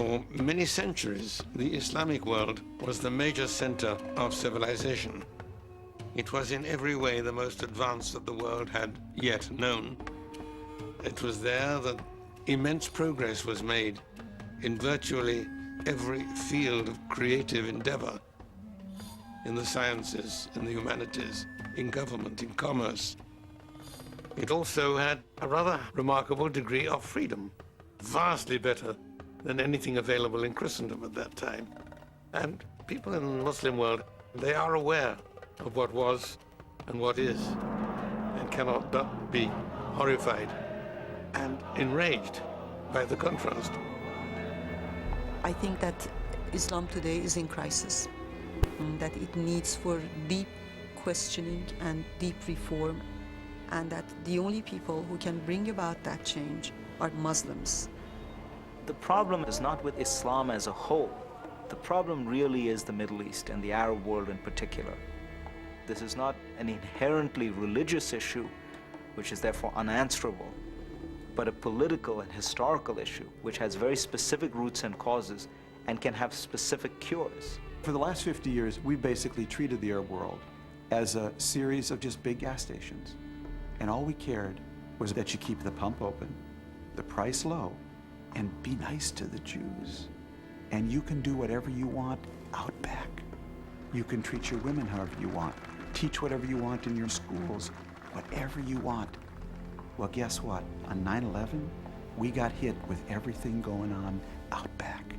For many centuries, the Islamic world was the major center of civilization. It was in every way the most advanced that the world had yet known. It was there that immense progress was made in virtually every field of creative endeavor, in the sciences, in the humanities, in government, in commerce. It also had a rather remarkable degree of freedom, vastly better than anything available in Christendom at that time. And people in the Muslim world, they are aware of what was and what is, and cannot but be horrified and enraged by the contrast. I think that Islam today is in crisis, that it needs for deep questioning and deep reform, and that the only people who can bring about that change are Muslims. The problem is not with Islam as a whole. The problem really is the Middle East and the Arab world in particular. This is not an inherently religious issue, which is therefore unanswerable, but a political and historical issue, which has very specific roots and causes and can have specific cures. For the last 50 years, we basically treated the Arab world as a series of just big gas stations. And all we cared was that you keep the pump open, the price low, and be nice to the Jews. And you can do whatever you want out back. You can treat your women however you want, teach whatever you want in your schools, whatever you want. Well, guess what? On 9/11, we got hit with everything going on out back.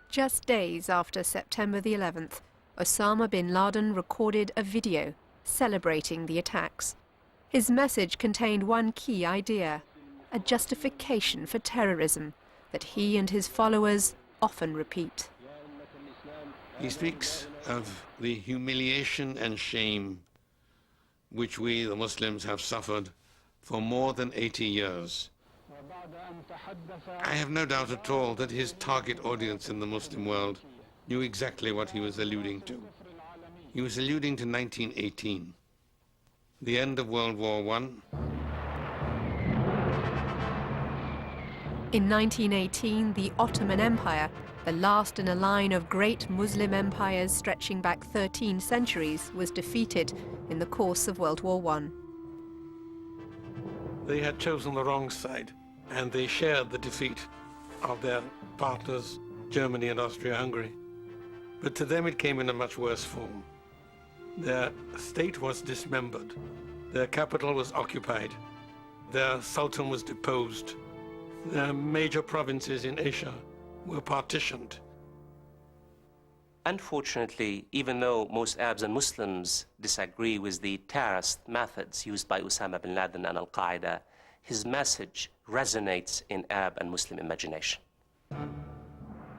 Just days after September the 11th, Osama bin Laden recorded a video celebrating the attacks. His message contained one key idea, a justification for terrorism that he and his followers often repeat. He speaks of the humiliation and shame which we, the Muslims, have suffered for more than 80 years. I have no doubt at all that his target audience in the Muslim world knew exactly what he was alluding to. He was alluding to 1918, the end of World War I. In 1918, the Ottoman Empire, the last in a line of great Muslim empires stretching back 13 centuries, was defeated in the course of World War I. They had chosen the wrong side, and they shared the defeat of their partners, Germany and Austria-Hungary. But to them it came in a much worse form. Their state was dismembered, their capital was occupied, their sultan was deposed, their major provinces in Asia were partitioned. Unfortunately, even though most Arabs and Muslims disagree with the terrorist methods used by Osama bin Laden and Al-Qaeda, his message resonates in Arab and Muslim imagination.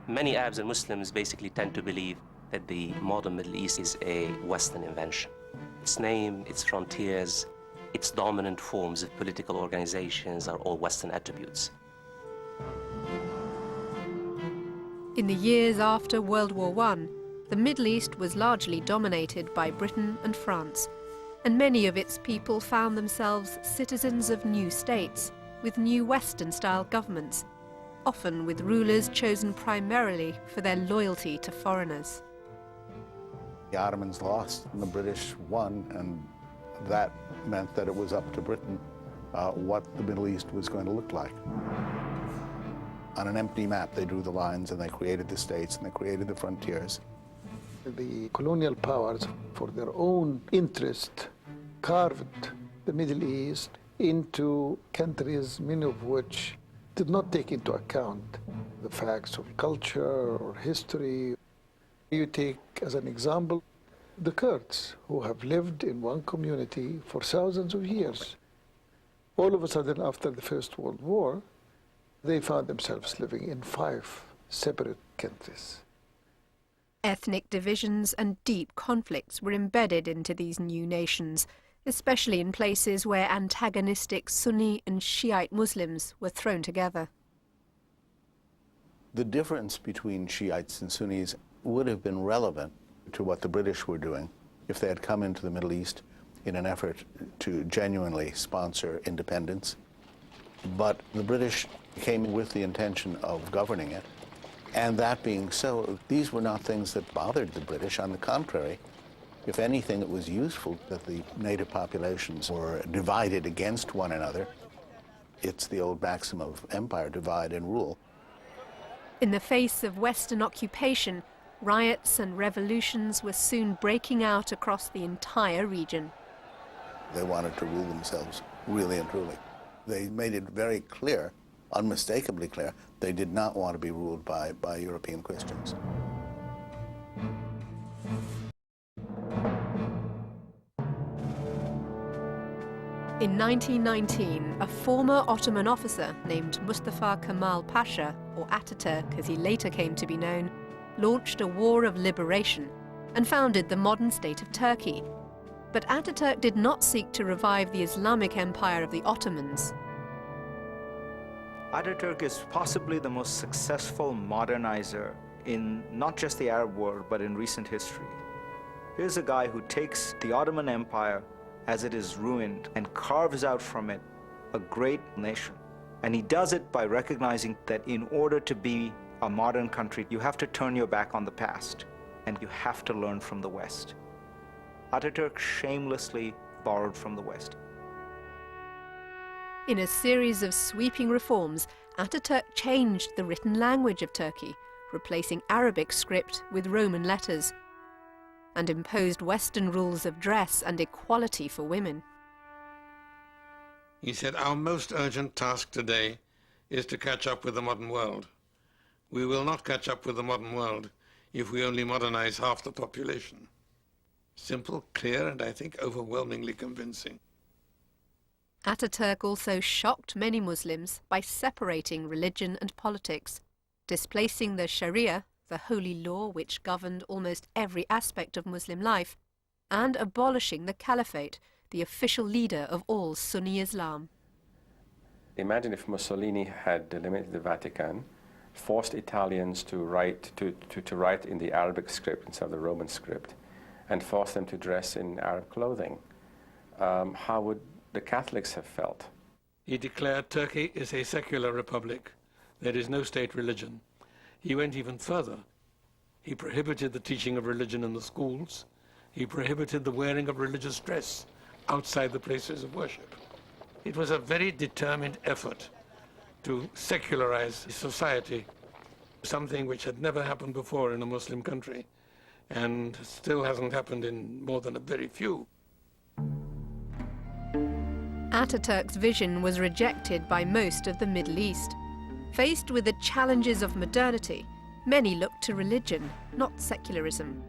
Many Arabs and Muslims basically tend to believe that the modern Middle East is a Western invention. Its name, its frontiers, its dominant forms of political organizations are all Western attributes. In the years after World War I, the Middle East was largely dominated by Britain and France, and many of its people found themselves citizens of new states, with new Western-style governments, often with rulers chosen primarily for their loyalty to foreigners. The Ottomans lost and the British won, and that meant that it was up to Britain what the Middle East was going to look like. On an empty map, they drew the lines and they created the states and they created the frontiers. The colonial powers, for their own interest, carved the Middle East into countries, many of which did not take into account the facts of culture or history. You take, as an example, the Kurds, who have lived in one community for thousands of years. All of a sudden, after the First World War, they found themselves living in 5 separate countries. Ethnic divisions and deep conflicts were embedded into these new nations, especially in places where antagonistic Sunni and Shiite Muslims were thrown together. The difference between Shiites and Sunnis would have been relevant to what the British were doing if they had come into the Middle East in an effort to genuinely sponsor independence. But the British came with the intention of governing it. And that being so, these were not things that bothered the British. On the contrary, if anything, it was useful that the native populations were divided against one another. It's the old maxim of empire, divide and rule. In the face of Western occupation, riots and revolutions were soon breaking out across the entire region. They wanted to rule themselves, really and truly. They made it very clear, unmistakably clear, they did not want to be ruled by European Christians. In 1919, a former Ottoman officer named Mustafa Kemal Pasha, or Ataturk as he later came to be known, launched a war of liberation and founded the modern state of Turkey. But Ataturk did not seek to revive the Islamic empire of the Ottomans. Ataturk is possibly the most successful modernizer in not just the Arab world, but in recent history. Here's a guy who takes the Ottoman Empire as it is ruined and carves out from it a great nation. And he does it by recognizing that in order to be a modern country, you have to turn your back on the past and you have to learn from the West. Ataturk shamelessly borrowed from the West. In a series of sweeping reforms, Ataturk changed the written language of Turkey, replacing Arabic script with Roman letters, and imposed Western rules of dress and equality for women. He said, "Our most urgent task today is to catch up with the modern world. We will not catch up with the modern world if we only modernize half the population." Simple, clear, and I think overwhelmingly convincing. Ataturk also shocked many Muslims by separating religion and politics, displacing the Sharia, the holy law which governed almost every aspect of Muslim life, and abolishing the Caliphate, the official leader of all Sunni Islam. Imagine if Mussolini had delimited the Vatican, forced Italians to write in the Arabic script instead of the Roman script, and forced them to dress in Arab clothing. How would the Catholics have felt? He declared Turkey is a secular republic. There is no state religion. He went even further. He prohibited the teaching of religion in the schools. He prohibited the wearing of religious dress outside the places of worship. It was a very determined effort to secularize society, something which had never happened before in a Muslim country, and still hasn't happened in more than a very few. Ataturk's vision was rejected by most of the Middle East. Faced with the challenges of modernity, many looked to religion, not secularism.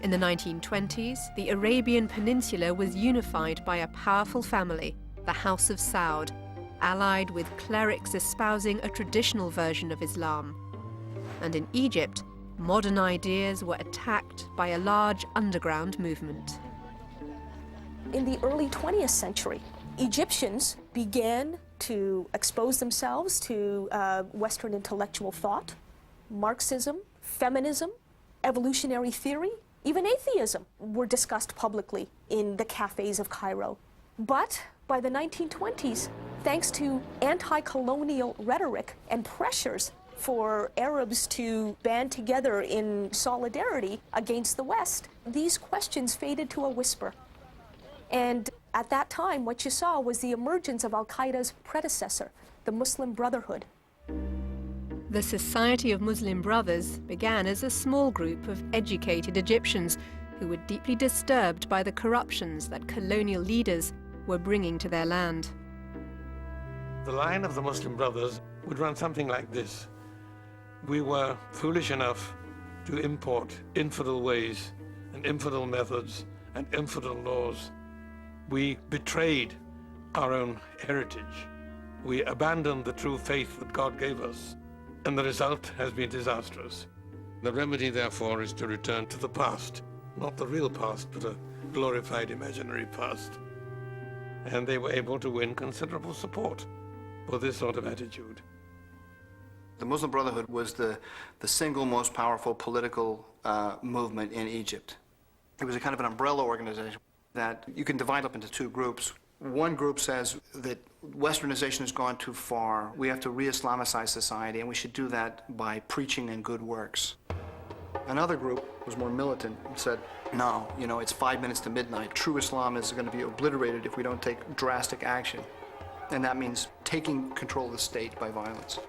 In the 1920s, the Arabian Peninsula was unified by a powerful family, the House of Saud, allied with clerics espousing a traditional version of Islam. And in Egypt, modern ideas were attacked by a large underground movement. In the early 20th century, Egyptians began to expose themselves to Western intellectual thought, Marxism, feminism, evolutionary theory, even atheism were discussed publicly in the cafes of Cairo. But by the 1920s, thanks to anti-colonial rhetoric and pressures for Arabs to band together in solidarity against the West, these questions faded to a whisper. And at that time, what you saw was the emergence of Al-Qaeda's predecessor, the Muslim Brotherhood. The Society of Muslim Brothers began as a small group of educated Egyptians who were deeply disturbed by the corruptions that colonial leaders were bringing to their land. The line of the Muslim Brothers would run something like this. We were foolish enough to import infidel ways and infidel methods and infidel laws. We betrayed our own heritage. We abandoned the true faith that God gave us, and the result has been disastrous. The remedy, therefore, is to return to the past, not the real past, but a glorified imaginary past. And they were able to win considerable support for this sort of attitude. The Muslim Brotherhood was the single most powerful political movement in Egypt. It was a kind of an umbrella organization that you can divide up into two groups. One group says that Westernization has gone too far. We have to re-Islamicize society, and we should do that by preaching and good works. Another group was more militant and said, no, it's 5 minutes to midnight. True Islam is going to be obliterated if we don't take drastic action. And that means taking control of the state by violence.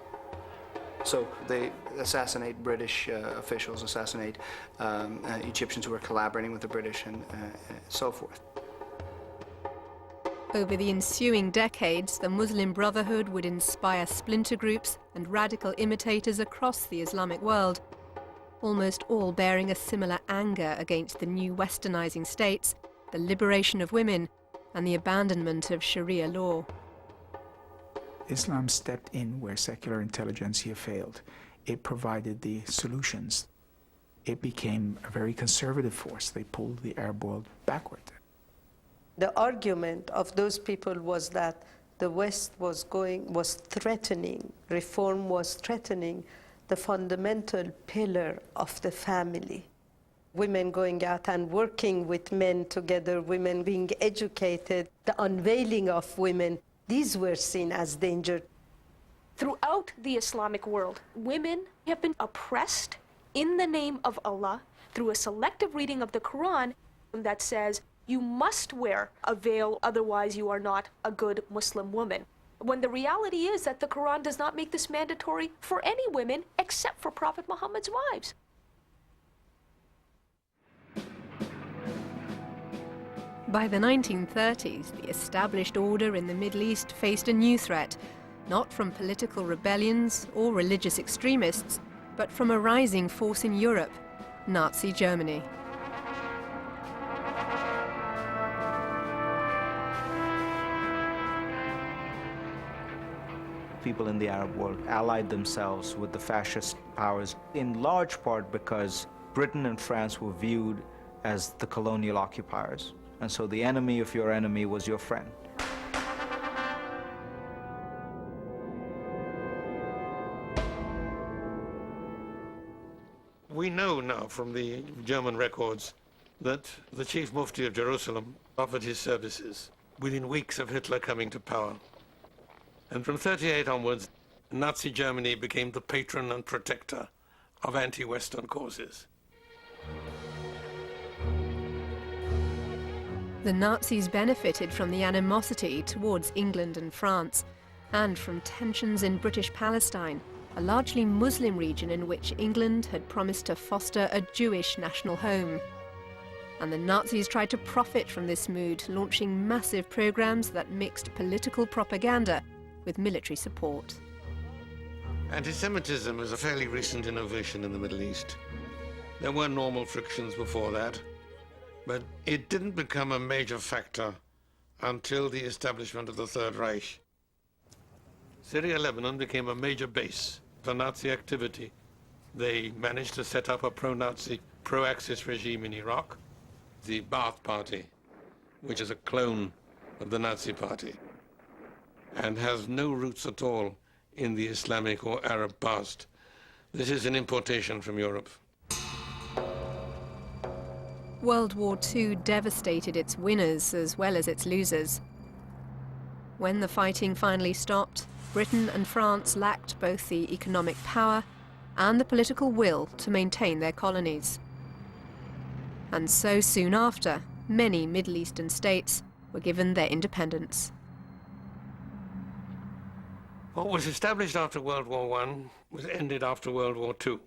So they assassinate British officials, assassinate Egyptians who are collaborating with the British, and so forth. Over the ensuing decades, the Muslim Brotherhood would inspire splinter groups and radical imitators across the Islamic world, almost all bearing a similar anger against the new westernizing states, the liberation of women, and the abandonment of Sharia law. Islam stepped in where secular intelligentsia failed. It provided the solutions. It became a very conservative force. They pulled the Arab world backward. The argument of those people was that the West was threatening, reform was threatening the fundamental pillar of the family. Women going out and working with men together, women being educated, the unveiling of women, these were seen as danger. Throughout the Islamic world, women have been oppressed in the name of Allah through a selective reading of the Quran that says, you must wear a veil, otherwise you are not a good Muslim woman. When the reality is that the Quran does not make this mandatory for any women except for Prophet Muhammad's wives. By the 1930s, the established order in the Middle East faced a new threat, not from political rebellions or religious extremists, but from a rising force in Europe, Nazi Germany. People in the Arab world allied themselves with the fascist powers, in large part because Britain and France were viewed as the colonial occupiers. And so the enemy of your enemy was your friend. We know now from the German records that the chief mufti of Jerusalem offered his services within weeks of Hitler coming to power. And from 1938 onwards, Nazi Germany became the patron and protector of anti-Western causes. The Nazis benefited from the animosity towards England and France, and from tensions in British Palestine, a largely Muslim region in which England had promised to foster a Jewish national home. And the Nazis tried to profit from this mood, launching massive programs that mixed political propaganda with military support. Anti-Semitism is a fairly recent innovation in the Middle East. There were normal frictions before that, but it didn't become a major factor until the establishment of the Third Reich. Syria, Lebanon became a major base for Nazi activity. They managed to set up a pro-Nazi, pro-Axis regime in Iraq, the Ba'ath Party, which is a clone of the Nazi Party, and has no roots at all in the Islamic or Arab past. This is an importation from Europe. World War II devastated its winners as well as its losers. When the fighting finally stopped, Britain and France lacked both the economic power and the political will to maintain their colonies. And so soon after, many Middle Eastern states were given their independence. What was established after World War I was ended after World War II.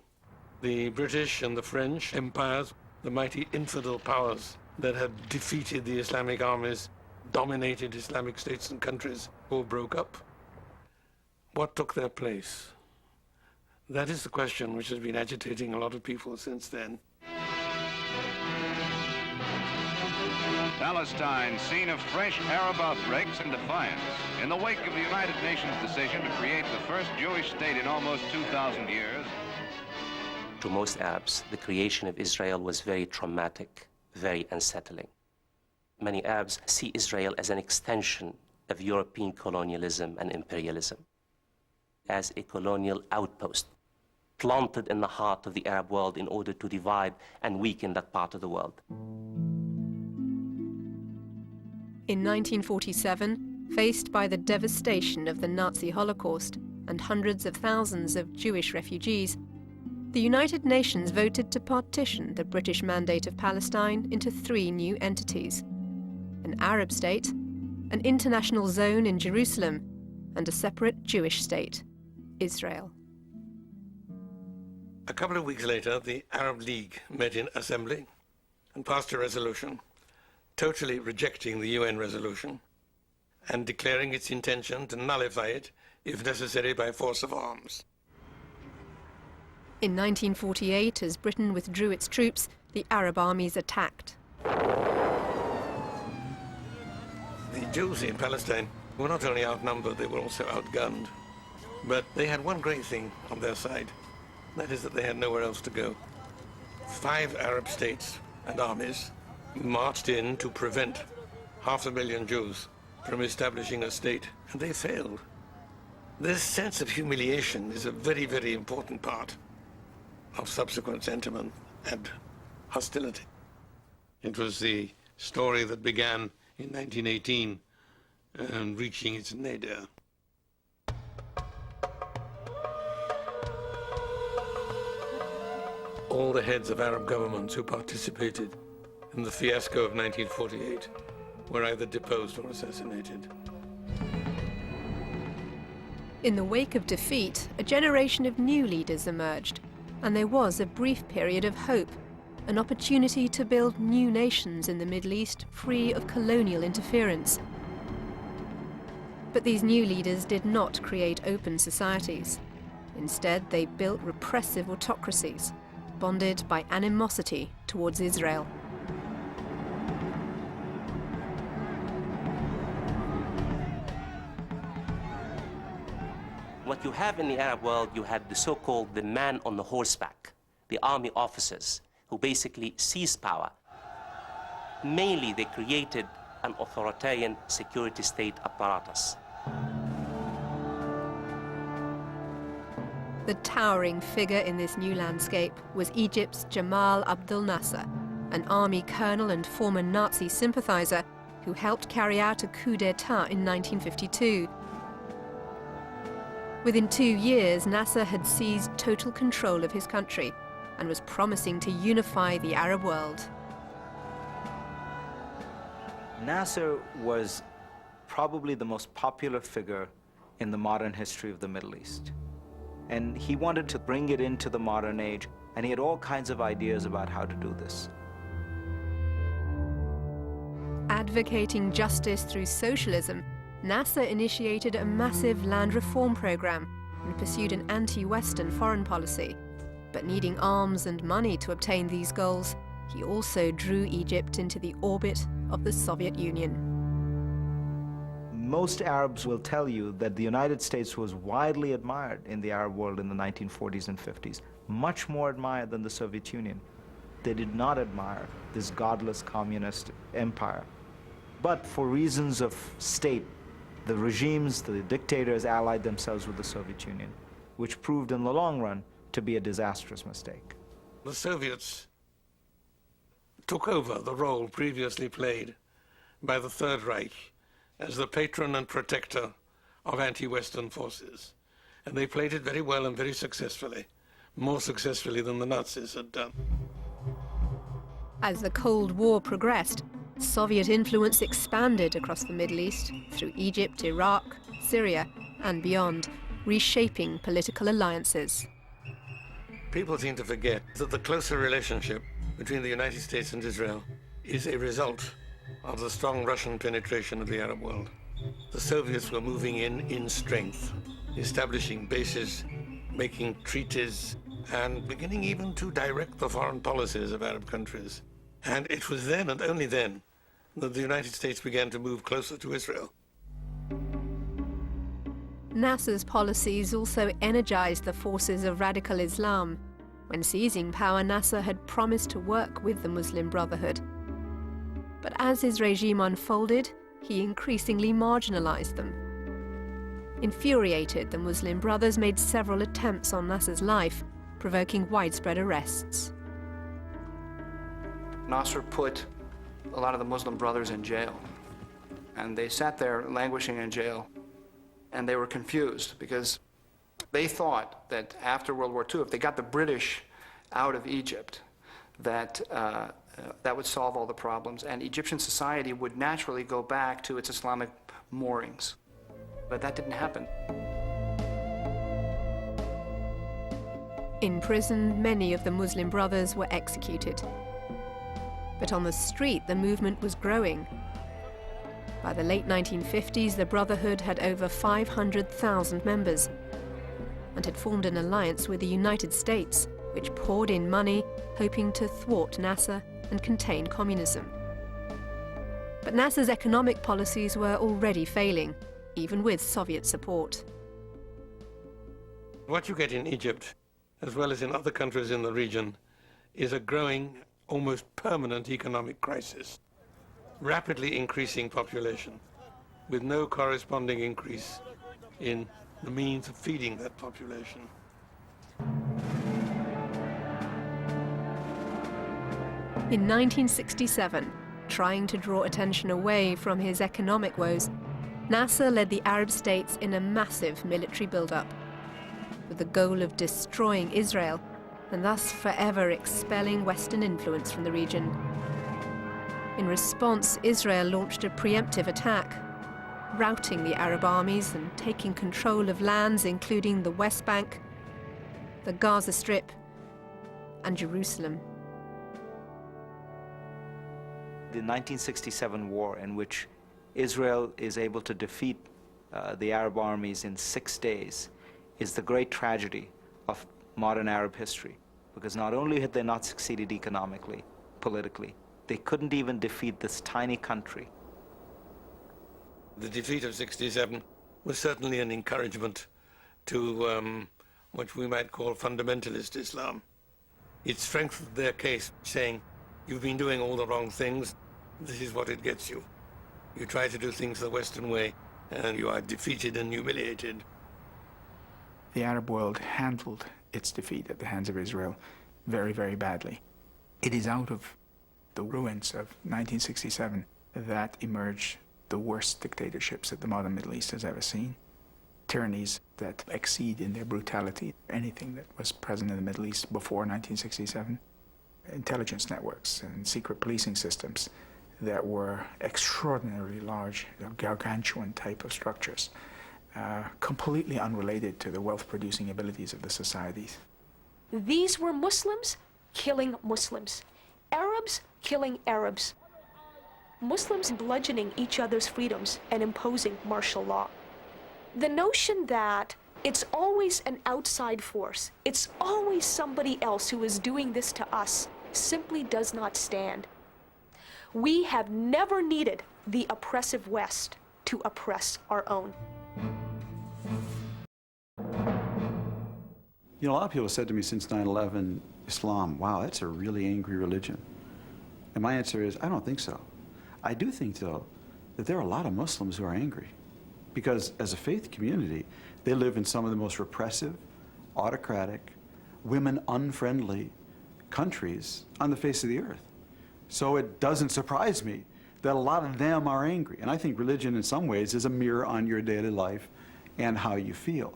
The British and the French empires, the mighty infidel powers that had defeated the Islamic armies, dominated Islamic states and countries, all broke up. What took their place? That is the question which has been agitating a lot of people since then. Palestine, scene of fresh Arab outbreaks and defiance, in the wake of the United Nations decision to create the first Jewish state in almost 2,000 years. To most Arabs, the creation of Israel was very traumatic, very unsettling. Many Arabs see Israel as an extension of European colonialism and imperialism. as a colonial outpost, planted in the heart of the Arab world in order to divide and weaken that part of the world. In 1947, faced by the devastation of the Nazi Holocaust and hundreds of thousands of Jewish refugees, the United Nations voted to partition the British Mandate of Palestine into 3 new entities: an Arab state, an international zone in Jerusalem, and a separate Jewish state, Israel. A couple of weeks later, the Arab League met in assembly and passed a resolution totally rejecting the UN resolution and declaring its intention to nullify it, if necessary, by force of arms. In 1948, as Britain withdrew its troops, the Arab armies attacked. The Jews in Palestine were not only outnumbered, they were also outgunned. But they had one great thing on their side. That is that they had nowhere else to go. 5 Arab states and armies marched in to prevent 500,000 Jews from establishing a state, and they failed. This sense of humiliation is a very, very important part of subsequent sentiment and hostility. It was the story that began in 1918 and reaching its nadir. All the heads of Arab governments who participated in the fiasco of 1948 were either deposed or assassinated. In the wake of defeat, a generation of new leaders emerged, and there was a brief period of hope, an opportunity to build new nations in the Middle East free of colonial interference. But these new leaders did not create open societies. Instead, they built repressive autocracies, bonded by animosity towards Israel. What you have in the Arab world, you had the so-called the man on the horseback, the army officers, who basically seized power. Mainly, they created an authoritarian security state apparatus. The towering figure in this new landscape was Egypt's Jamal Abdel Nasser, an army colonel and former Nazi sympathizer who helped carry out a coup d'etat in 1952. Within 2 years, Nasser had seized total control of his country and was promising to unify the Arab world. Nasser was probably the most popular figure in the modern history of the Middle East. And he wanted to bring it into the modern age, and he had all kinds of ideas about how to do this. Advocating justice through socialism, Nasser initiated a massive land reform program and pursued an anti-Western foreign policy. But needing arms and money to obtain these goals, he also drew Egypt into the orbit of the Soviet Union. Most Arabs will tell you that the United States was widely admired in the Arab world in the 1940s and 50s, much more admired than the Soviet Union. They did not admire this godless communist empire. But for reasons of state, the regimes, the dictators allied themselves with the Soviet Union, which proved in the long run to be a disastrous mistake. The Soviets took over the role previously played by the Third Reich as the patron and protector of anti-Western forces. And they played it very well and very successfully, more successfully than the Nazis had done. As the Cold War progressed, Soviet influence expanded across the Middle East through Egypt, Iraq, Syria, and beyond, reshaping political alliances. People seem to forget that the closer relationship between the United States and Israel is a result of the strong Russian penetration of the Arab world. The Soviets were moving in strength, establishing bases, making treaties, and beginning even to direct the foreign policies of Arab countries. And it was then and only then that the United States began to move closer to Israel. Nasser's policies also energized the forces of radical Islam. When seizing power, Nasser had promised to work with the Muslim Brotherhood. But as his regime unfolded, he increasingly marginalized them. Infuriated, the Muslim Brothers made several attempts on Nasser's life, provoking widespread arrests. Nasser put a lot of the Muslim Brothers in jail, and they sat there languishing in jail, and they were confused because they thought that after World War II, if they got the British out of Egypt, that that would solve all the problems, and Egyptian society would naturally go back to its Islamic moorings. But that didn't happen. In prison, many of the Muslim Brothers were executed. But on the street, the movement was growing. By the late 1950s, the Brotherhood had over 500,000 members and had formed an alliance with the United States, which poured in money, hoping to thwart Nasser and contain communism. But Nasser's economic policies were already failing, even with Soviet support. What you get in Egypt, as well as in other countries in the region, is a growing, almost permanent economic crisis. Rapidly increasing population, with no corresponding increase in the means of feeding that population. In 1967, trying to draw attention away from his economic woes, Nasser led the Arab states in a massive military build-up, with the goal of destroying Israel and thus forever expelling Western influence from the region. In response, Israel launched a preemptive attack, routing the Arab armies and taking control of lands including the West Bank, the Gaza Strip, and Jerusalem. The 1967 war, in which Israel is able to defeat the Arab armies in 6 days, is the great tragedy of modern Arab history, because not only had they not succeeded economically, politically, they couldn't even defeat this tiny country. The defeat of 67 was certainly an encouragement to what we might call fundamentalist Islam. It strengthened their case, saying, you've been doing all the wrong things, this is what it gets you. You try to do things the Western way, and you are defeated and humiliated. The Arab world handled its defeat at the hands of Israel very, very badly. It is out of the ruins of 1967 that emerged the worst dictatorships that the modern Middle East has ever seen. Tyrannies that exceed in their brutality anything that was present in the Middle East before 1967. Intelligence networks and secret policing systems that were extraordinarily large, gargantuan type of structures, completely unrelated to the wealth-producing abilities of the societies. These were Muslims killing Muslims, Arabs killing Arabs, Muslims bludgeoning each other's freedoms and imposing martial law. The notion that it's always an outside force, it's always somebody else who is doing this to us, simply does not stand. We have never needed the oppressive West to oppress our own. You know, a lot of people have said to me since 9/11, Islam, wow, that's a really angry religion. And my answer is, I don't think so. I do think, though, that there are a lot of Muslims who are angry. Because as a faith community, they live in some of the most repressive, autocratic, women-unfriendly countries on the face of the earth. So it doesn't surprise me that a lot of them are angry. And I think religion, in some ways, is a mirror on your daily life and how you feel.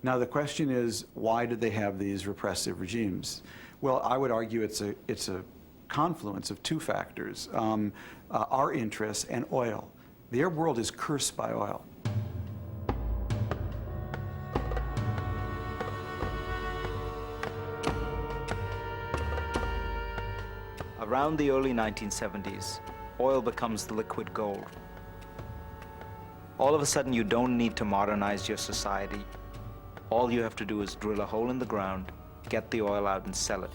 Now, the question is, why do they have these repressive regimes? Well, I would argue it's a confluence of two factors, our interests and oil. The Arab world is cursed by oil. Around the early 1970s, oil becomes the liquid gold. All of a sudden, you don't need to modernize your society. All you have to do is drill a hole in the ground, get the oil out, and sell it.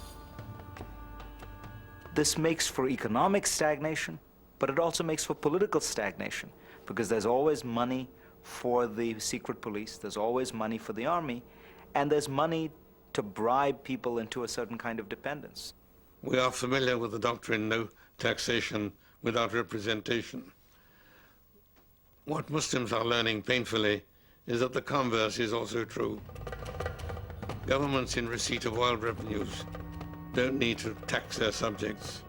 This makes for economic stagnation, but it also makes for political stagnation, because there's always money for the secret police, there's always money for the army, and there's money to bribe people into a certain kind of dependence. We are familiar with the doctrine, no taxation without representation. What Muslims are learning painfully is that the converse is also true. Governments in receipt of oil revenues don't need to tax their subjects.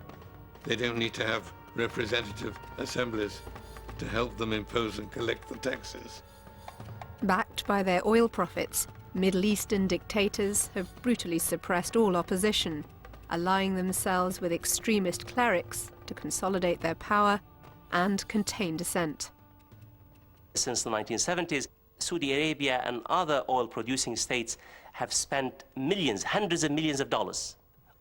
They don't need to have representative assemblies to help them impose and collect the taxes. Backed by their oil profits, Middle Eastern dictators have brutally suppressed all opposition, allying themselves with extremist clerics to consolidate their power and contain dissent. Since the 1970s, Saudi Arabia and other oil-producing states have spent millions, hundreds of millions of dollars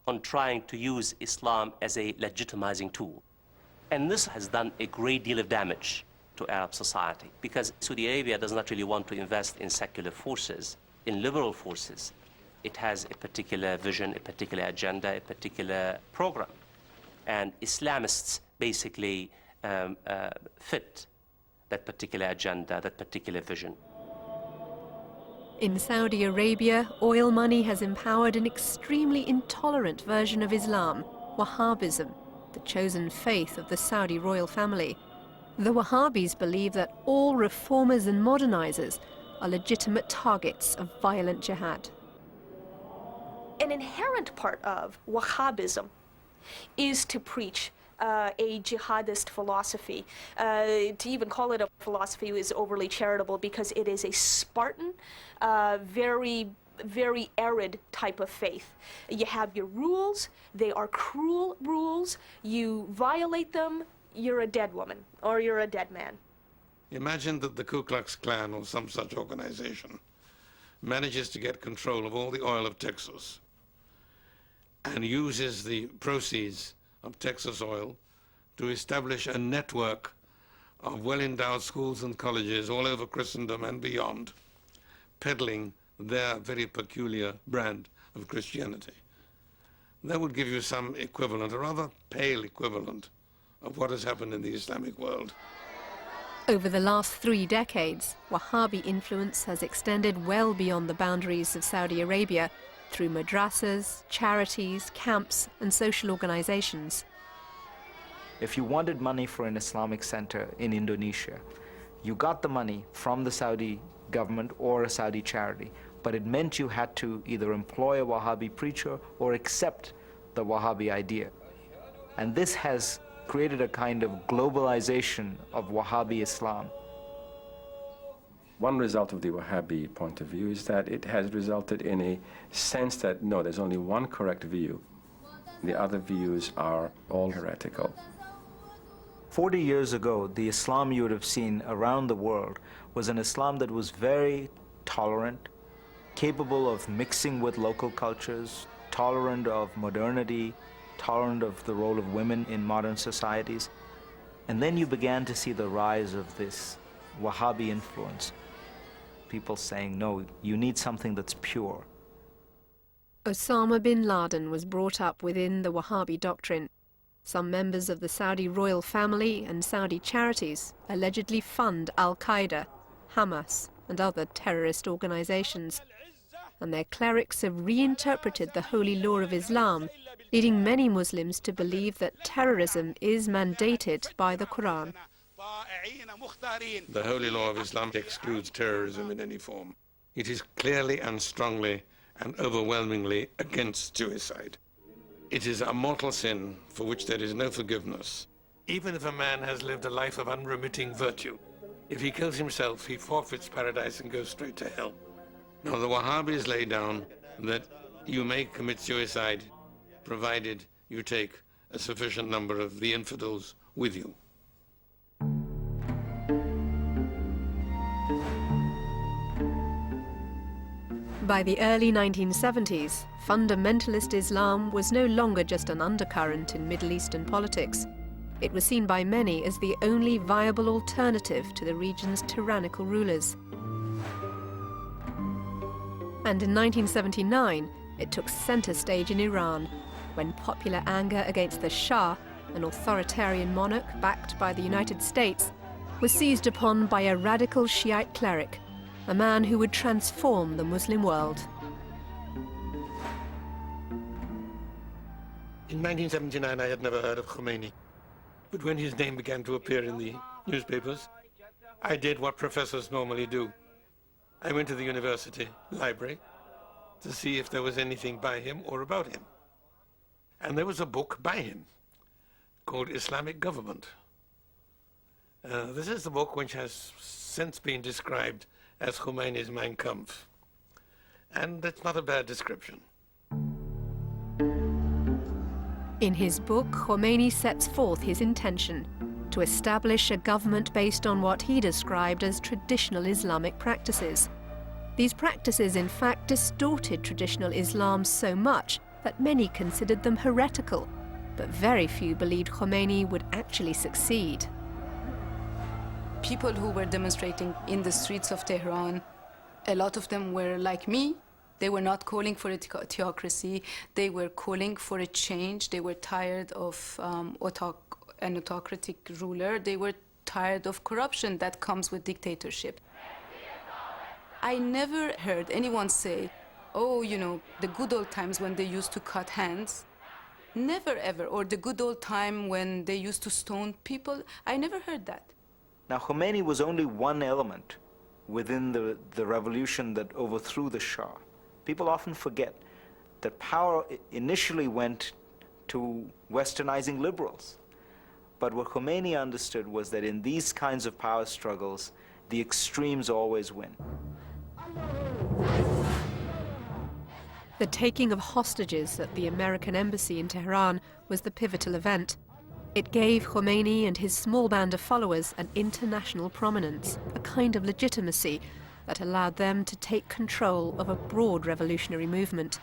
on trying to use Islam as a legitimizing tool. And this has done a great deal of damage to Arab society, because Saudi Arabia does not really want to invest in secular forces, in liberal forces. It has a particular vision, a particular agenda, a particular program. And Islamists basically fit that particular agenda, that particular vision. In Saudi Arabia, oil money has empowered an extremely intolerant version of Islam, Wahhabism, the chosen faith of the Saudi royal family. The Wahhabis believe that all reformers and modernizers are legitimate targets of violent jihad. An inherent part of Wahhabism is to preach a jihadist philosophy. To even call it a philosophy is overly charitable, because it is a Spartan, very arid type of faith. You have your rules, they are cruel rules, you violate them, you're a dead woman or you're a dead man. Imagine that the Ku Klux Klan or some such organization manages to get control of all the oil of Texas and uses the proceeds of Texas oil to establish a network of well-endowed schools and colleges all over Christendom and beyond, peddling their very peculiar brand of Christianity. That would give you some equivalent, a rather pale equivalent, of what has happened in the Islamic world. Over the last 3 decades, Wahhabi influence has extended well beyond the boundaries of Saudi Arabia through madrasas, charities, camps, and social organizations. If you wanted money for an Islamic center in Indonesia, you got the money from the Saudi government or a Saudi charity, but it meant you had to either employ a Wahhabi preacher or accept the Wahhabi idea. And this has created a kind of globalization of Wahhabi Islam. One result of the Wahhabi point of view is that it has resulted in a sense that, no, there's only one correct view. The other views are all heretical. 40 years ago, the Islam you would have seen around the world was an Islam that was very tolerant, capable of mixing with local cultures, tolerant of modernity, tolerant of the role of women in modern societies. And then you began to see the rise of this Wahhabi influence. People saying, no, you need something that's pure. Osama bin Laden was brought up within the Wahhabi doctrine. Some members of the Saudi royal family and Saudi charities allegedly fund Al-Qaeda, Hamas, and other terrorist organizations. And their clerics have reinterpreted the holy law of Islam, leading many Muslims to believe that terrorism is mandated by the Quran. The holy law of Islam excludes terrorism in any form. It is clearly and strongly and overwhelmingly against suicide. It is a mortal sin for which there is no forgiveness. Even if a man has lived a life of unremitting virtue, if he kills himself, he forfeits paradise and goes straight to hell. Now, the Wahhabis lay down that you may commit suicide provided you take a sufficient number of the infidels with you. By the early 1970s, fundamentalist Islam was no longer just an undercurrent in Middle Eastern politics. It was seen by many as the only viable alternative to the region's tyrannical rulers. And in 1979, it took center stage in Iran, when popular anger against the Shah, an authoritarian monarch backed by the United States, was seized upon by a radical Shiite cleric, a man who would transform the Muslim world. In 1979, I had never heard of Khomeini. But when his name began to appear in the newspapers, I did what professors normally do. I went to the university library to see if there was anything by him or about him. And there was a book by him called Islamic Government. This is the book which has since been described as Khomeini's Mein Kampf. And it's not a bad description. In his book, Khomeini sets forth his intention to establish a government based on what he described as traditional Islamic practices. These practices, in fact, distorted traditional Islam so much that many considered them heretical, but very few believed Khomeini would actually succeed. People who were demonstrating in the streets of Tehran, a lot of them were like me. They were not calling for a theocracy. They were calling for a change. They were tired of an autocratic ruler. They were tired of corruption that comes with dictatorship. I never heard anyone say, oh, you know, the good old times when they used to cut hands. Never ever. Or the good old time when they used to stone people. I never heard that. Now, Khomeini was only one element within the revolution that overthrew the Shah. People often forget that power initially went to westernizing liberals. But what Khomeini understood was that in these kinds of power struggles, the extremes always win. The taking of hostages at the American embassy in Tehran was the pivotal event. It gave Khomeini and his small band of followers an international prominence, a kind of legitimacy that allowed them to take control of a broad revolutionary movement.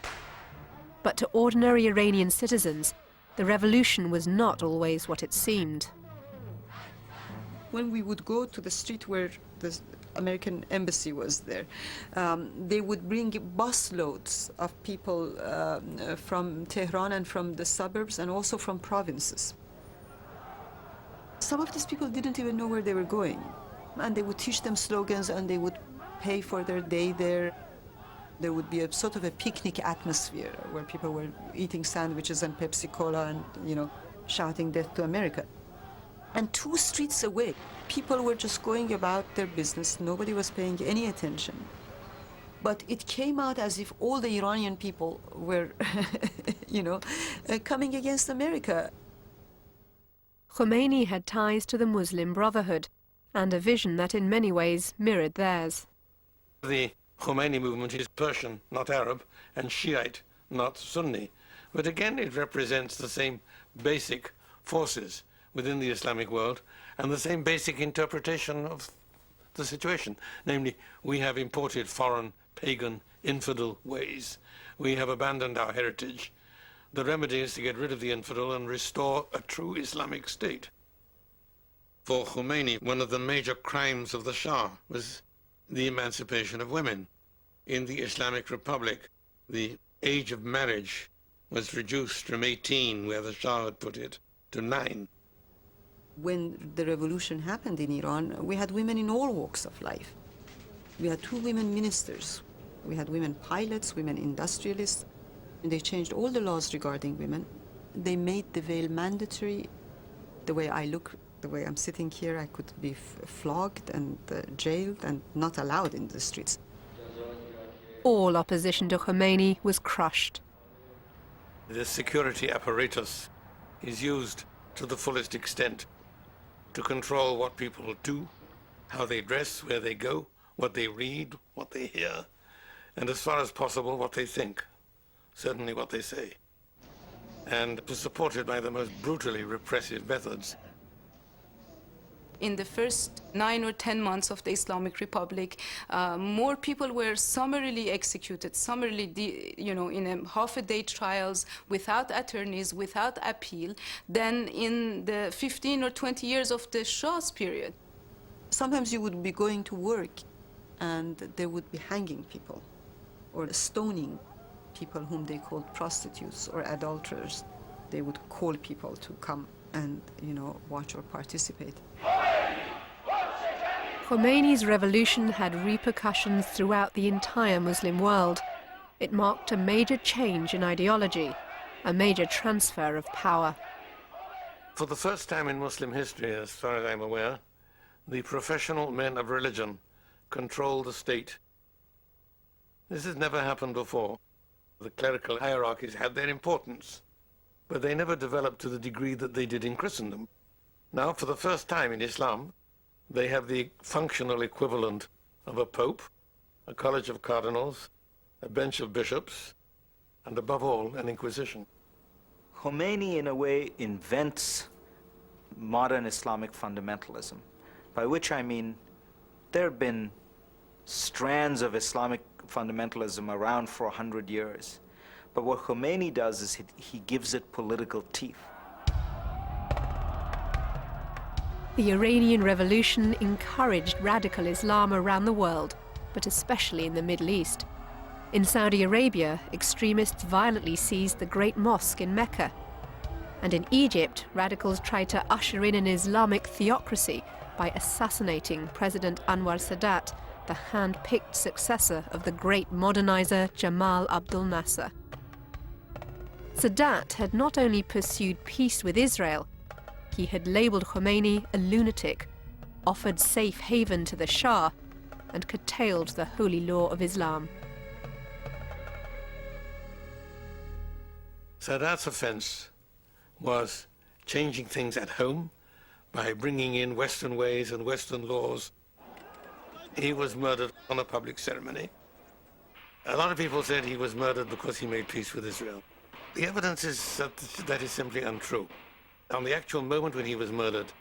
But to ordinary Iranian citizens, the revolution was not always what it seemed. When we would go to the street where the American embassy was there, they would bring busloads of people from Tehran and from the suburbs and also from provinces. Some of these people didn't even know where they were going, and they would teach them slogans and they would pay for their day there. There would be a sort of a picnic atmosphere where people were eating sandwiches and Pepsi Cola and, you know, shouting death to America. And 2 streets away, people were just going about their business. Nobody was paying any attention. But it came out as if all the Iranian people were, you know, coming against America. Khomeini had ties to the Muslim Brotherhood and a vision that in many ways mirrored theirs. The Khomeini movement is Persian, not Arab, and Shiite, not Sunni. But again, it represents the same basic forces within the Islamic world and the same basic interpretation of the situation. Namely, we have imported foreign, pagan, infidel ways. We have abandoned our heritage. The remedy is to get rid of the infidel and restore a true Islamic state. For Khomeini, one of the major crimes of the Shah was the emancipation of women. In the Islamic Republic, the age of marriage was reduced from 18, where the Shah had put it, to 9. When the revolution happened in Iran, we had women in all walks of life. We had 2 women ministers. We had women pilots, women industrialists. And they changed all the laws regarding women. They made the veil mandatory. The way I look, the way I'm sitting here, I could be flogged and jailed and not allowed in the streets. All opposition to Khomeini was crushed. The security apparatus is used to the fullest extent to control what people do, how they dress, where they go, what they read, what they hear, and as far as possible, what they think. Certainly what they say. And it was supported by the most brutally repressive methods. In the first 9 or 10 months of the Islamic Republic, more people were summarily executed, summarily, in a half-a-day trials, without attorneys, without appeal, than in the 15 or 20 years of the Shah's period. Sometimes you would be going to work and they would be hanging people or stoning people whom they called prostitutes or adulterers. They would call people to come and, watch or participate. Khomeini's revolution had repercussions throughout the entire Muslim world. It marked a major change in ideology, a major transfer of power. For the first time in Muslim history, as far as I'm aware, the professional men of religion control the state This has never happened before. The clerical hierarchies had their importance, but they never developed to the degree that they did in Christendom. Now, for the first time in Islam, they have the functional equivalent of a pope, a college of cardinals, a bench of bishops, and above all, an inquisition. Khomeini, in a way, invents modern Islamic fundamentalism, by which I mean there have been strands of Islamic fundamentalism around for 100 years. But what Khomeini does is he gives it political teeth. The Iranian Revolution encouraged radical Islam around the world, but especially in the Middle East. In Saudi Arabia, extremists violently seized the Great Mosque in Mecca. And in Egypt, radicals tried to usher in an Islamic theocracy by assassinating President Anwar Sadat, the hand-picked successor of the great modernizer Jamal Abdel Nasser. Sadat had not only pursued peace with Israel, he had labeled Khomeini a lunatic, offered safe haven to the Shah, and curtailed the holy law of Islam. Sadat's offense was changing things at home by bringing in Western ways and Western laws. He was murdered on a public ceremony. A lot of people said he was murdered because he made peace with Israel. The evidence is that is simply untrue. On the actual moment when he was murdered,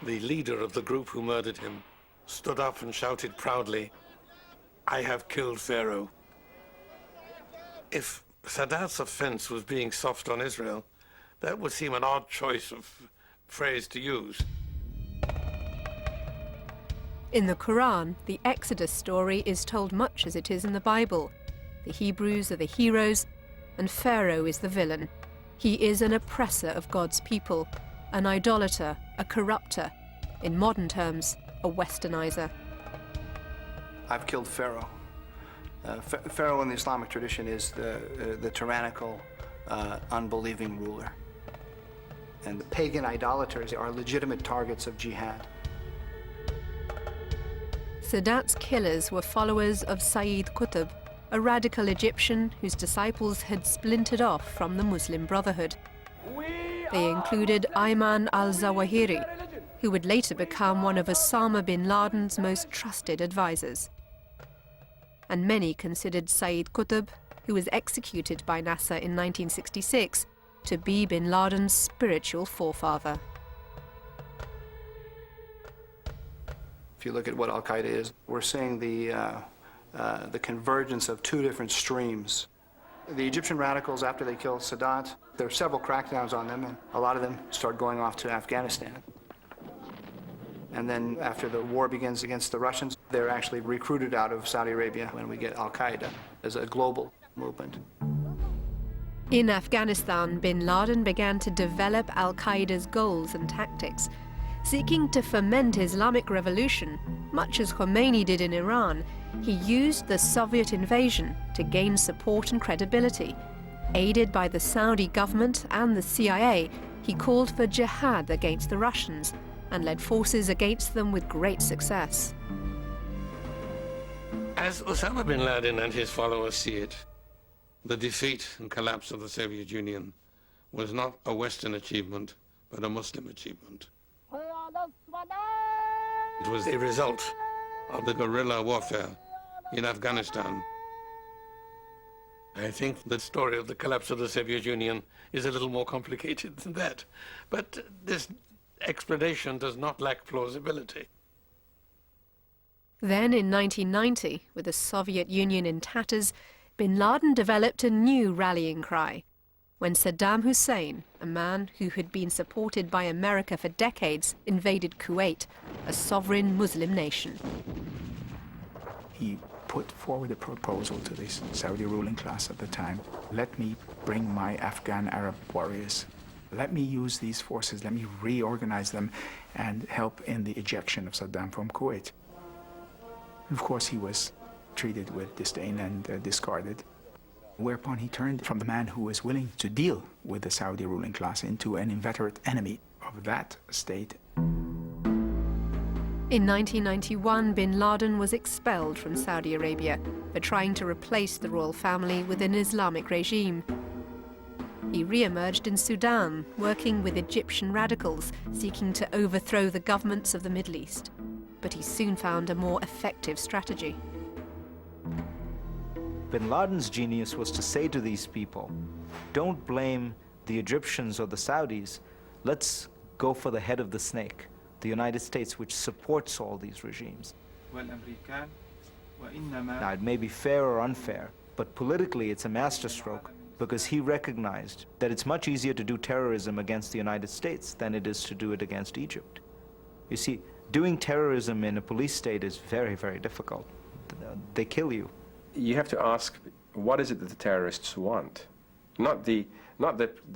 the leader of the group who murdered him stood up and shouted proudly, "I have killed Pharaoh." If Sadat's offense was being soft on Israel, that would seem an odd choice of phrase to use. In the Quran, the Exodus story is told much as it is in the Bible. The Hebrews are the heroes, and Pharaoh is the villain. He is an oppressor of God's people, an idolater, a corrupter, in modern terms, a westernizer. I've killed Pharaoh. Pharaoh in the Islamic tradition is the tyrannical, unbelieving ruler. And the pagan idolaters are legitimate targets of jihad. Sadat's killers were followers of Sayyid Qutb, a radical Egyptian whose disciples had splintered off from the Muslim Brotherhood. They included Ayman al-Zawahiri, who would later become one of Osama bin Laden's most trusted advisors. And many considered Sayyid Qutb, who was executed by Nasser in 1966, to be bin Laden's spiritual forefather. If you look at what Al-Qaeda is, we're seeing the convergence of two different streams. The Egyptian radicals, after they killed Sadat, there are several crackdowns on them, and a lot of them start going off to Afghanistan. And then after the war begins against the Russians, they're actually recruited out of Saudi Arabia when we get Al-Qaeda as a global movement. In Afghanistan, bin Laden began to develop Al-Qaeda's goals and tactics. Seeking to foment Islamic revolution, much as Khomeini did in Iran, he used the Soviet invasion to gain support and credibility. Aided by the Saudi government and the CIA, he called for jihad against the Russians and led forces against them with great success. As Osama bin Laden and his followers see it, the defeat and collapse of the Soviet Union was not a Western achievement, but a Muslim achievement. It was a result of the guerrilla warfare in Afghanistan. I think the story of the collapse of the Soviet Union is a little more complicated than that. But this explanation does not lack plausibility. Then in 1990, with the Soviet Union in tatters, bin Laden developed a new rallying cry. When Saddam Hussein, a man who had been supported by America for decades, invaded Kuwait, a sovereign Muslim nation. He put forward a proposal to the Saudi ruling class at the time. Let me bring my Afghan Arab warriors. Let me use these forces, let me reorganize them and help in the ejection of Saddam from Kuwait. And of course, he was treated with disdain and discarded. Whereupon he turned from the man who was willing to deal with the Saudi ruling class into an inveterate enemy of that state. In 1991, bin Laden was expelled from Saudi Arabia for trying to replace the royal family with an Islamic regime. He re-emerged in Sudan, working with Egyptian radicals seeking to overthrow the governments of the Middle East. But he soon found a more effective strategy. Bin Laden's genius was to say to these people, don't blame the Egyptians or the Saudis, let's go for the head of the snake, the United States, which supports all these regimes. Now, it may be fair or unfair, but politically it's a masterstroke because he recognized that it's much easier to do terrorism against the United States than it is to do it against Egypt. You see, doing terrorism in a police state is very, very difficult. They kill you. You have to ask, what is it that the terrorists want? Not the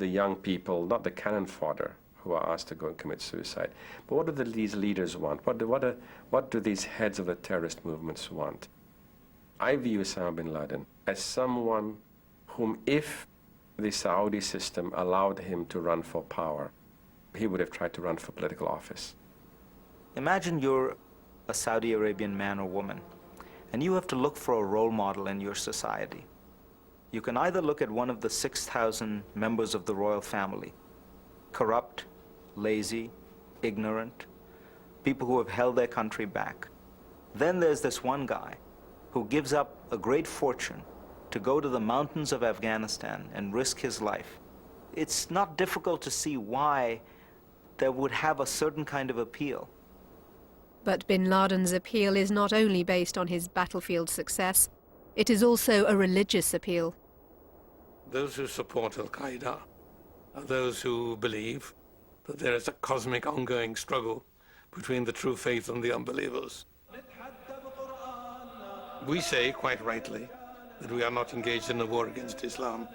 young people, not the cannon fodder who are asked to go and commit suicide, but what do these leaders want? What do these heads of the terrorist movements want? I view Osama bin Laden as someone whom, if the Saudi system allowed him to run for power, he would have tried to run for political office. Imagine you're a Saudi Arabian man or woman, and you have to look for a role model in your society. You can either look at one of the 6,000 members of the royal family, corrupt, lazy, ignorant, people who have held their country back. Then there's this one guy who gives up a great fortune to go to the mountains of Afghanistan and risk his life. It's not difficult to see why that would have a certain kind of appeal. But bin Laden's appeal is not only based on his battlefield success, it is also a religious appeal. Those who support Al-Qaeda are those who believe that there is a cosmic ongoing struggle between the true faith and the unbelievers. We say, quite rightly, that we are not engaged in a war against Islam.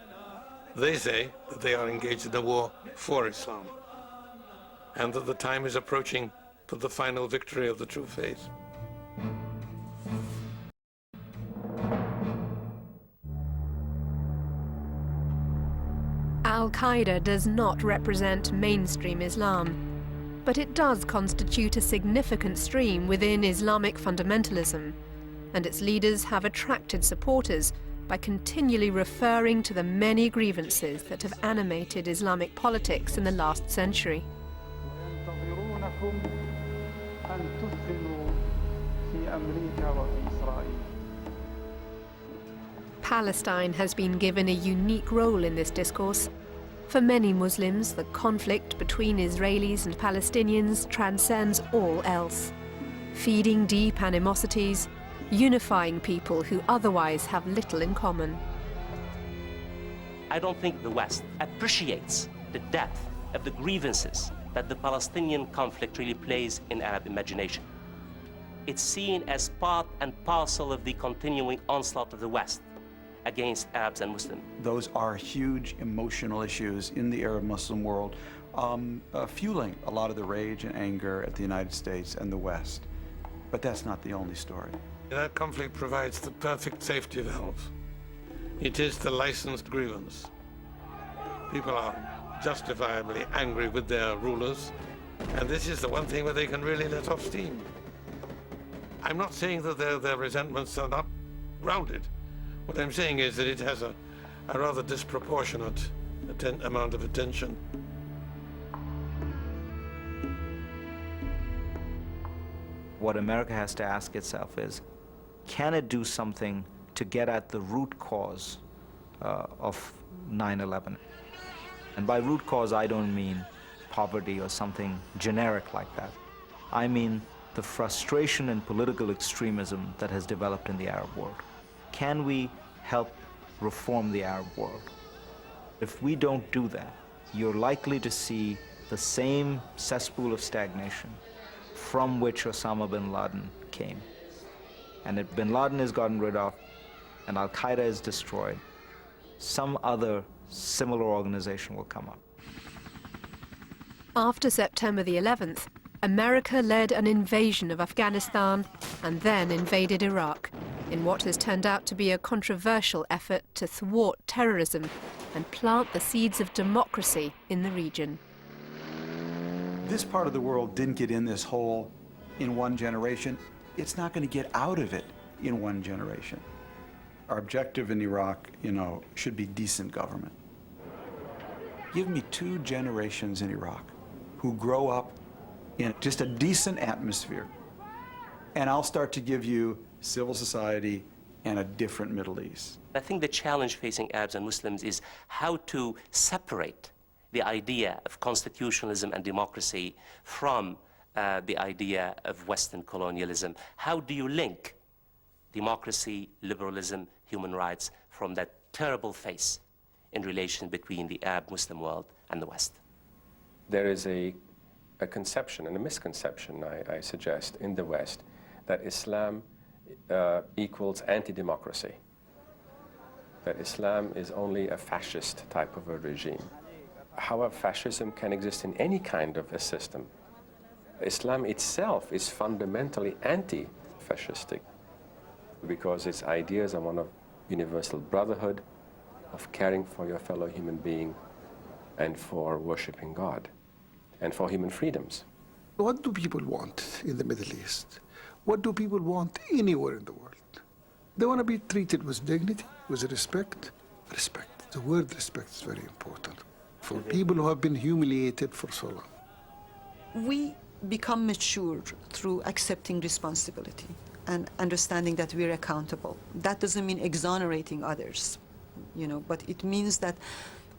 They say that they are engaged in a war for Islam, and that the time is approaching for the final victory of the true faith. Al-Qaeda does not represent mainstream Islam, but it does constitute a significant stream within Islamic fundamentalism, and its leaders have attracted supporters by continually referring to the many grievances that have animated Islamic politics in the last century. Palestine has been given a unique role in this discourse. For many Muslims, the conflict between Israelis and Palestinians transcends all else, feeding deep animosities, unifying people who otherwise have little in common. I don't think the West appreciates the depth of the grievances that the Palestinian conflict really plays in Arab imagination. It's seen as part and parcel of the continuing onslaught of the West against Arabs and Muslims. Those are huge emotional issues in the Arab Muslim world, fueling a lot of the rage and anger at the United States and the West. But that's not the only story. That conflict provides the perfect safety valve. It is the licensed grievance. People are justifiably angry with their rulers, and this is the one thing where they can really let off steam. I'm not saying that their resentments are not grounded. What I'm saying is that it has a rather disproportionate amount of attention. What America has to ask itself is, can it do something to get at the root cause of 9/11? And by root cause, I don't mean poverty or something generic like that. I mean the frustration and political extremism that has developed in the Arab world. Can we help reform the Arab world? If we don't do that, you're likely to see the same cesspool of stagnation from which Osama bin Laden came. And if bin Laden is gotten rid of and Al-Qaeda is destroyed, some other similar organization will come up. After September the 11th, America led an invasion of Afghanistan and then invaded Iraq in what has turned out to be a controversial effort to thwart terrorism and plant the seeds of democracy in the region. This part of the world didn't get in this whole in one generation, it's not going to get out of it in one generation. Our objective in Iraq, should be decent government. Give me 2 generations in Iraq who grow up in just a decent atmosphere, and I'll start to give you civil society and a different Middle East. I think the challenge facing Arabs and Muslims is how to separate the idea of constitutionalism and democracy from the idea of Western colonialism. How do you link democracy, liberalism, human rights from that terrible face in relation between the Arab-Muslim world and the West? There is a conception and a misconception, I suggest, in the West that Islam equals anti-democracy, that Islam is only a fascist type of a regime. However, fascism can exist in any kind of a system. Islam itself is fundamentally anti-fascistic because its ideas are one of universal brotherhood, of caring for your fellow human being, and for worshiping God, and for human freedoms. What do people want in the Middle East? What do people want anywhere in the world? They want to be treated with dignity, with respect. Respect. The word respect is very important for people who have been humiliated for so long. We become mature through accepting responsibility and understanding that we're accountable. That doesn't mean exonerating others, but it means that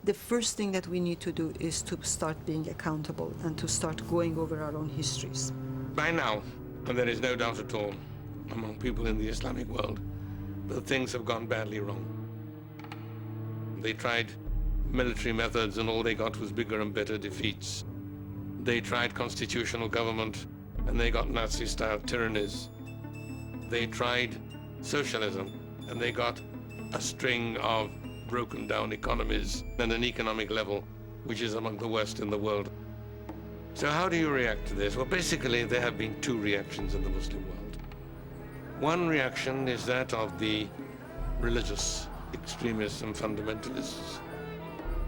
the first thing that we need to do is to start being accountable and to start going over our own histories. By now, and there is no doubt at all among people in the Islamic world, that things have gone badly wrong. They tried military methods and all they got was bigger and better defeats. They tried constitutional government and they got Nazi-style tyrannies. They tried socialism and they got a string of broken down economies and an economic level which is among the worst in the world. So how do you react to this? Well, basically there have been 2 reactions in the Muslim world. One reaction is that of the religious extremists and fundamentalists.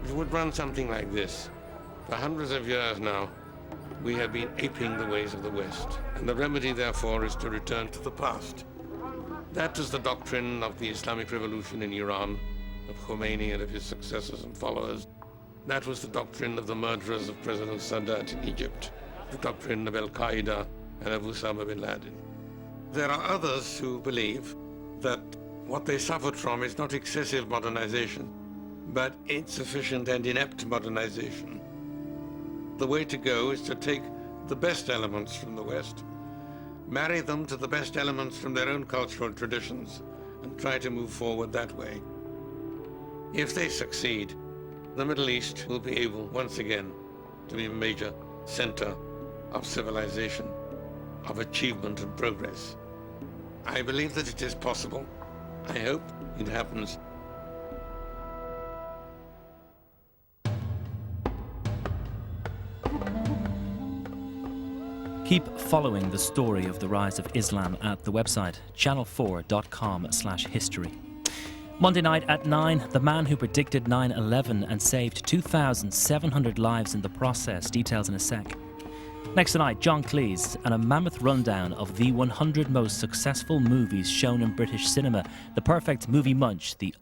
It would run something like this. For hundreds of years now, we have been aping the ways of the West, and the remedy, therefore, is to return to the past. That was the doctrine of the Islamic Revolution in Iran, of Khomeini and of his successors and followers. That was the doctrine of the murderers of President Sadat in Egypt, the doctrine of Al-Qaeda and of Osama bin Laden. There are others who believe that what they suffered from is not excessive modernization, but insufficient and inept modernization. The way to go is to take the best elements from the West, marry them to the best elements from their own cultural traditions, and try to move forward that way. If they succeed, the Middle East will be able, once again, to be a major center of civilization, of achievement and progress. I believe that it is possible. I hope it happens. Keep following the story of the rise of Islam at the website channel4.com/history. Monday night at 9, the man who predicted 9/11 and saved 2,700 lives in the process. Details in a sec. Next tonight, John Cleese and a mammoth rundown of the 100 most successful movies shown in British cinema. The Perfect Movie Munch, the